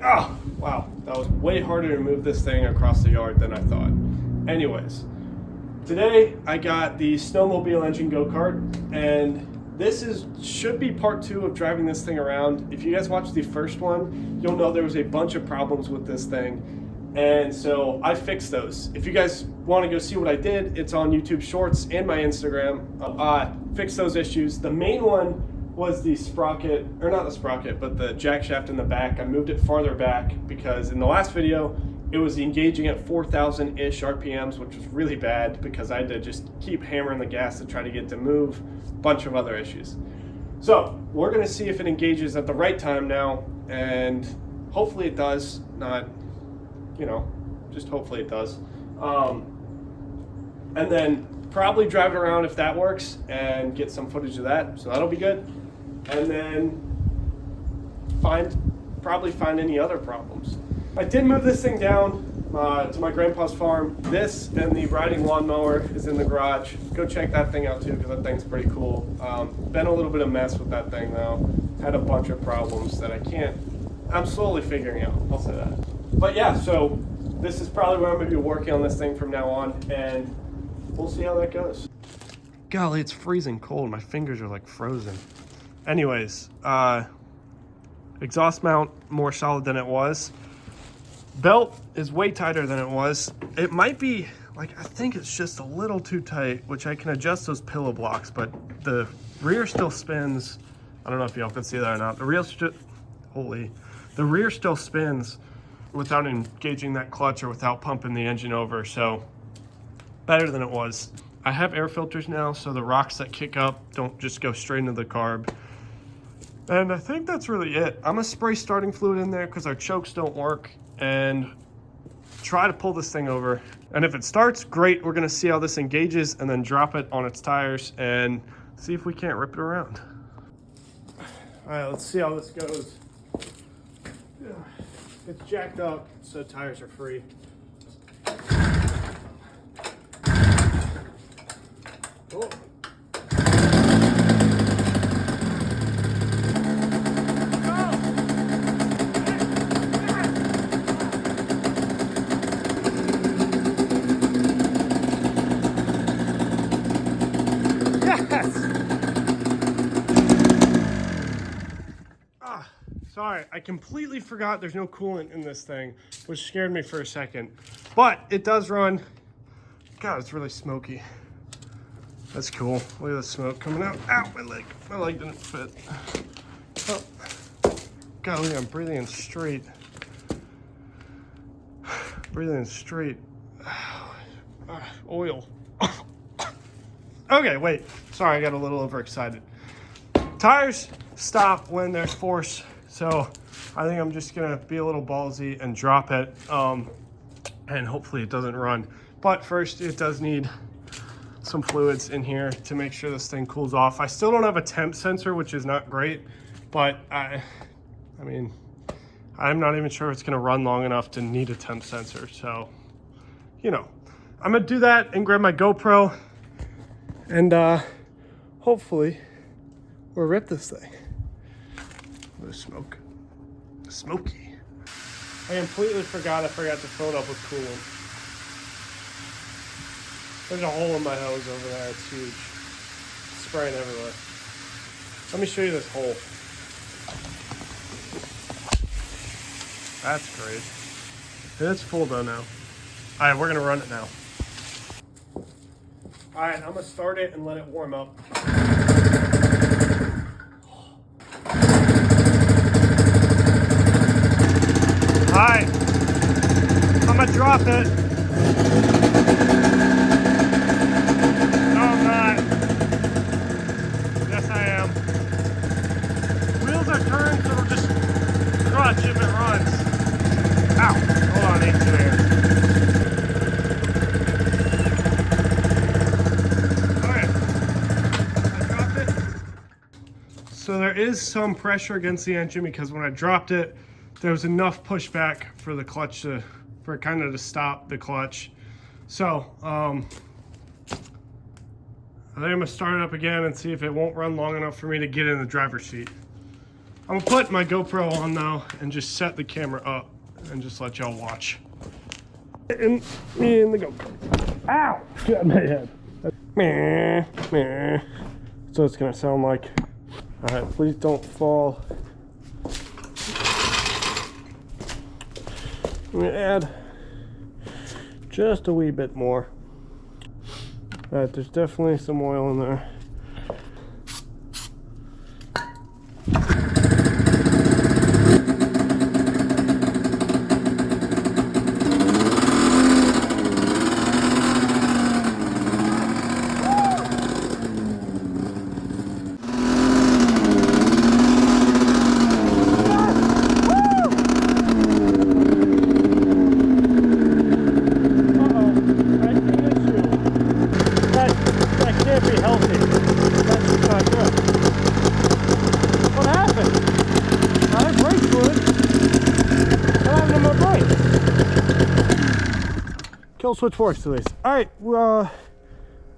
Oh, wow. That was way harder to move this thing across the yard than I thought. Anyways, today I got the Snowmobile engine go-kart, and this should be part 2 of driving this thing around. If you guys watched the first one, you'll know there was a bunch of problems with this thing. And so I fixed those. If you guys want to go see what I did, it's on YouTube Shorts and my Instagram. Fixed those issues. The main one was the sprocket, or not the sprocket, but the jack shaft in the back. I moved it farther back because in the last video, it was engaging at 4,000-ish RPMs, which was really bad because I had to just keep hammering the gas to try to get it to move. Bunch of other issues. So we're gonna see if it engages at the right time now, and hopefully it does. Not, you know, just hopefully it does. And then probably drive it around if that works and get some footage of that. So that'll be good. And then probably find any other problems. I did move this thing down to my grandpa's farm. This and the riding lawnmower is in the garage. Go check that thing out too, because that thing's pretty cool. Been a little bit of mess with that thing though. Had a bunch of problems that I'm slowly figuring out, I'll say that. But yeah, so this is probably where I'm gonna be working on this thing from now on, and we'll see how that goes. Golly, it's freezing cold. My fingers are like frozen. Anyways, exhaust mount more solid than it was. Belt is way tighter than it was. It might be, like, I think it's just a little too tight, which I can adjust those pillow blocks, but the rear still spins. I don't know if y'all can see that or not. The rear still spins without engaging that clutch or without pumping the engine over, so better than it was. I have air filters now, so the rocks that kick up don't just go straight into the carb. And I think that's really it. I'm gonna spray starting fluid in there because our chokes don't work, and try to pull this thing over. And if it starts, great. We're gonna see how this engages and then drop it on its tires and see if we can't rip it around. All right, let's see how this goes. It's jacked up, so tires are free. Oh. Sorry, I completely forgot there's no coolant in this thing, which scared me for a second. But it does run. God, it's really smoky. That's cool. Look at the smoke coming out. Ow, my leg. My leg didn't fit. Oh. God, look, I'm breathing in straight. Breathing in straight. Oil. Okay, wait. Sorry, I got a little overexcited. Tires stop when there's force. So I think I'm just gonna be a little ballsy and drop it, and hopefully it doesn't run. But first, it does need some fluids in here to make sure this thing cools off. I still don't have a temp sensor, which is not great, but I mean, I'm not even sure it's gonna run long enough to need a temp sensor. So, you know, I'm gonna do that and grab my GoPro and hopefully we'll rip this thing. The smoke. Smoky. I completely forgot I forgot to fill it up with coolant. There's a hole in my hose over there. It's huge. It's spraying everywhere. Let me show you this hole. That's great. It's full though now. All right, we're gonna run it now. All right, I'm gonna start it and let it warm up. Alright, I'm gonna drop it. No, I'm not. Yes, I am. Wheels are turned, so it'll just clutch if it runs. Ow, hold on, ain't too here. Alright, I dropped it. So there is some pressure against the engine because when I dropped it, there was enough pushback for the clutch for it kind of to stop the clutch. So I think I'm gonna start it up again and see if it won't run long enough for me to get in the driver's seat. I'm gonna put my GoPro on now and just set the camera up and just let y'all watch. Me in the GoPro. Ow! Got my head. Meh, meh. So it's gonna sound like. Alright, please don't fall. I'm gonna add just a wee bit more. Alright, there's definitely some oil in there. Kill switch forks at least. All right, well,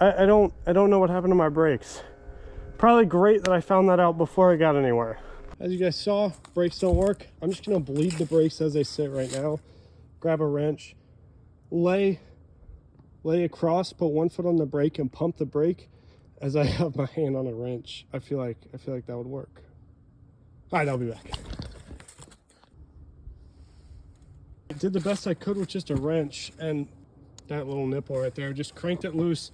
I don't know what happened to my brakes. Probably great that I found that out before I got anywhere. As you guys saw, brakes don't work. I'm just gonna bleed the brakes as they sit right now. Grab a wrench, lay across, put 1 foot on the brake and pump the brake as I have my hand on a wrench. I feel like that would work. All right, I'll be back. I did the best I could with just a wrench and that little nipple right there. Just cranked it loose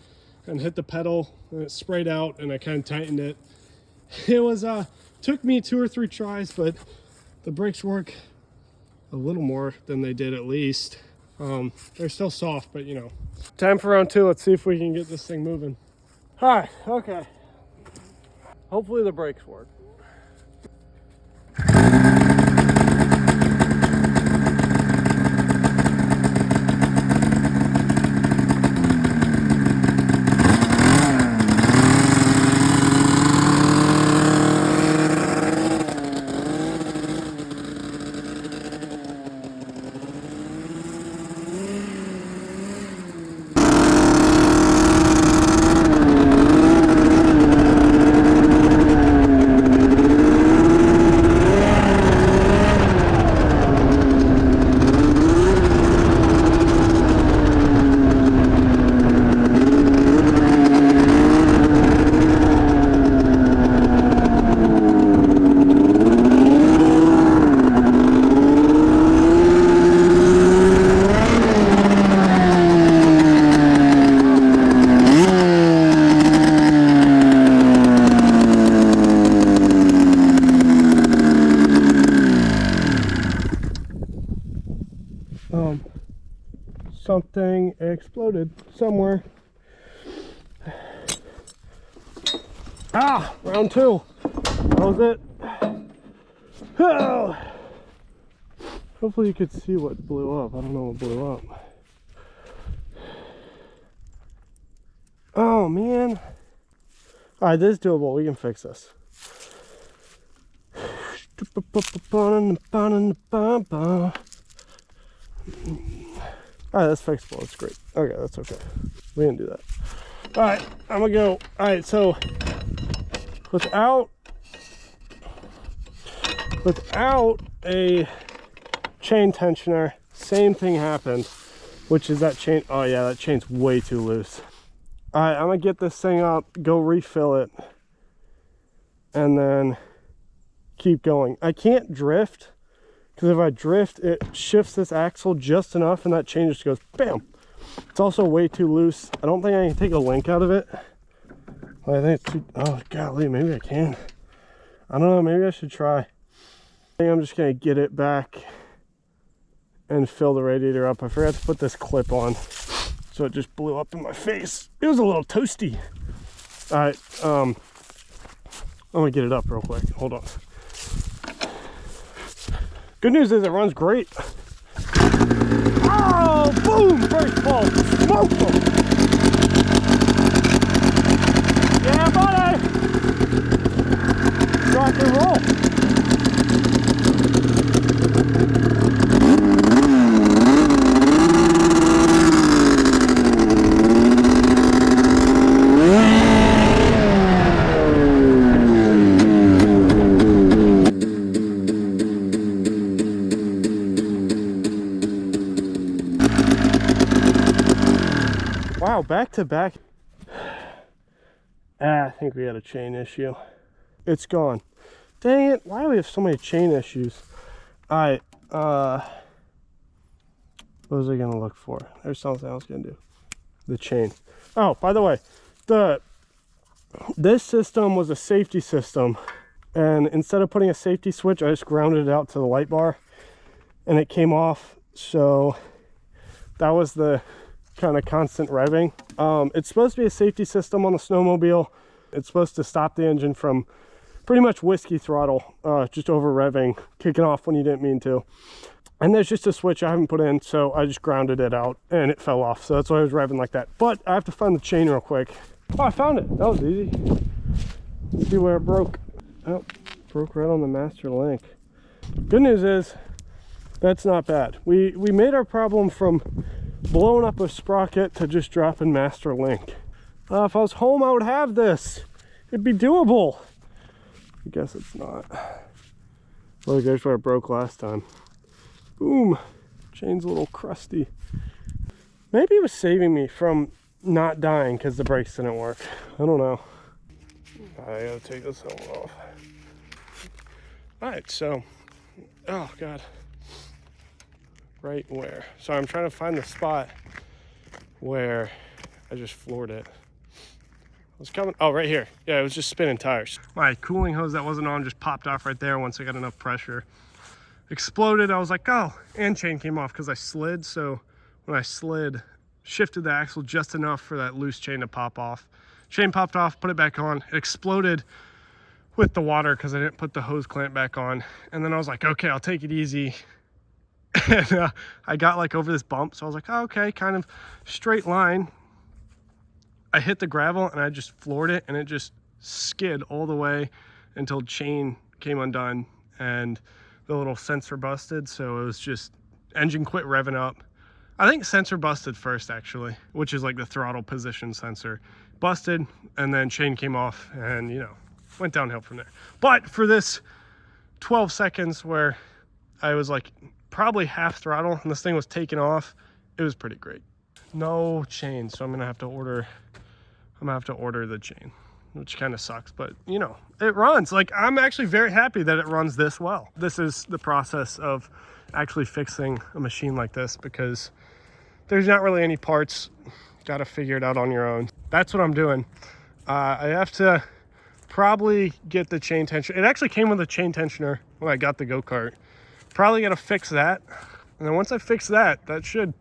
and hit the pedal and it sprayed out and I kind of tightened it. It was took me 2 or 3 tries, but the brakes work a little more than they did at least. They're still soft, but you know. Time for round 2. Let's see if we can get this thing moving. All right, okay. Hopefully the brakes work. Something exploded somewhere. Ah, round 2. That was it. Oh. Hopefully you could see what blew up. I don't know what blew up. Oh man. All right, this is doable. We can fix this. Alright, that's fixable. That's great. Okay, that's okay. We didn't do that. Alright, I'm gonna go. Alright, so without a chain tensioner, same thing happened, which is that chain. Oh yeah, that chain's way too loose. Alright, I'm gonna get this thing up, go refill it, and then keep going. I can't drift, because if I drift, it shifts this axle just enough and that chain just goes bam. It's also way too loose. I don't think I can take a link out of it. I think it's too, oh golly, maybe I can. I don't know, maybe I should try. I think I'm just gonna get it back and fill the radiator up. I forgot to put this clip on, so it just blew up in my face. It was a little toasty. All right, I'm gonna get it up real quick. Hold on. Good news is it runs great. Oh, boom! First ball, smoke them. Yeah, buddy. Rock and roll. back to back. I think we had a chain issue. It's gone. Dang it, why do we have so many chain issues? All right, what was I gonna look for? There's something I was gonna do. The chain. Oh, by the way, this system was a safety system, and instead of putting a safety switch, I just grounded it out to the light bar and it came off. So that was the kind of constant revving. It's supposed to be a safety system on the Snowmobile. It's supposed to stop the engine from pretty much whiskey throttle, just over revving, kicking off when you didn't mean to. And there's just a switch I haven't put in, so I just grounded it out and it fell off. So that's why I was revving like that. But I have to find the chain real quick. Oh, I found it. That was easy. Let's see where it broke. Oh, broke right on the master link. Good news is that's not bad. We made our problem from blowing up a sprocket to just dropping master link. If I was home, I would have this. It'd be doable. I guess it's not. Well, there's where it broke last time. Boom. Chain's a little crusty. Maybe it was saving me from not dying because the brakes didn't work. I don't know. I gotta take this helmet off. All right, so, oh God. Right where? So I'm trying to find the spot where I just floored it. I was coming, oh, right here. Yeah, it was just spinning tires. My cooling hose that wasn't on just popped off right there once I got enough pressure. Exploded, I was like, oh, and chain came off because I slid. So when I slid, shifted the axle just enough for that loose chain to pop off. Chain popped off, put it back on. It exploded with the water because I didn't put the hose clamp back on. And then I was like, okay, I'll take it easy. And I got like over this bump. So I was like, oh, okay, kind of straight line. I hit the gravel and I just floored it and it just skid all the way until chain came undone and the little sensor busted. So it was just engine quit revving up. I think sensor busted first actually, which is like the throttle position sensor. Busted and then chain came off and, you know, went downhill from there. But for this 12 seconds where I was like probably half throttle and this thing was taking off, it was pretty great. No chain, so I'm gonna have to order the chain, which kind of sucks, but you know, it runs. Like, I'm actually very happy that it runs this well. This is the process of actually fixing a machine like this because there's not really any parts. Got to figure it out on your own. That's what I'm doing. I have to probably get the chain tensioner. It actually came with a chain tensioner when I got the go-kart. Probably got to fix that. And then once I fix that, that should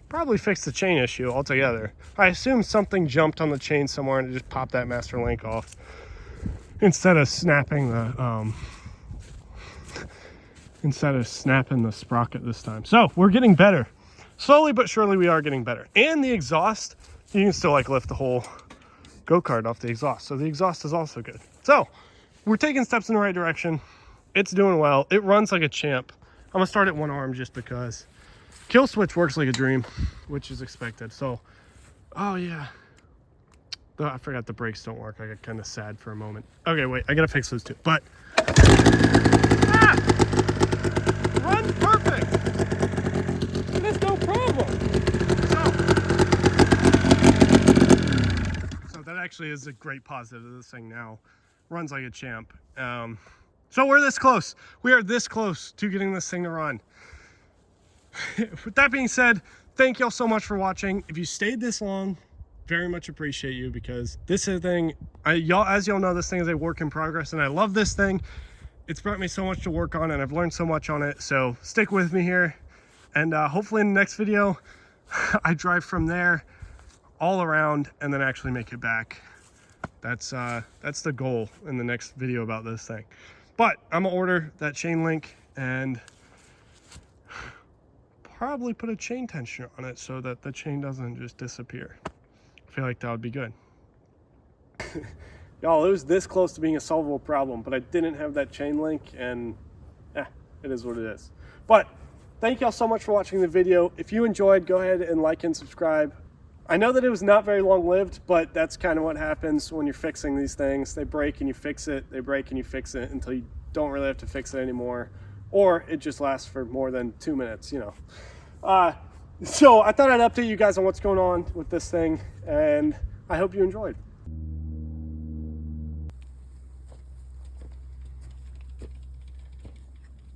probably fix the chain issue altogether. I assume something jumped on the chain somewhere and it just popped that master link off instead of snapping the sprocket this time. So we're getting better. Slowly but surely we are getting better. And the exhaust, you can still like lift the whole go-kart off the exhaust. So the exhaust is also good. So we're taking steps in the right direction. It's doing well. It runs like a champ. I'm gonna start at one arm just because. Kill switch works like a dream, which is expected. So, oh yeah. I forgot the brakes don't work. I got kind of sad for a moment. Okay, wait, I gotta fix those too. But, runs perfect. There's no problem. So that actually is a great positive of this thing now. Runs like a champ. So we're this close. We are this close to getting this thing to run. With that being said, thank y'all so much for watching. If you stayed this long, very much appreciate you because this is a thing, as y'all know, this thing is a work in progress and I love this thing. It's brought me so much to work on and I've learned so much on it. So stick with me here and hopefully in the next video, I drive from there all around and then actually make it back. That's the goal in the next video about this thing. But I'm gonna order that chain link and probably put a chain tensioner on it so that the chain doesn't just disappear. I feel like that would be good. Y'all, it was this close to being a solvable problem, but I didn't have that chain link and it is what it is. But thank y'all so much for watching the video. If you enjoyed, go ahead and like and subscribe. I know that it was not very long lived, but that's kind of what happens when you're fixing these things. They break and you fix it, they break and you fix it until you don't really have to fix it anymore. Or it just lasts for more than 2 minutes, you know. So I thought I'd update you guys on what's going on with this thing, and I hope you enjoyed.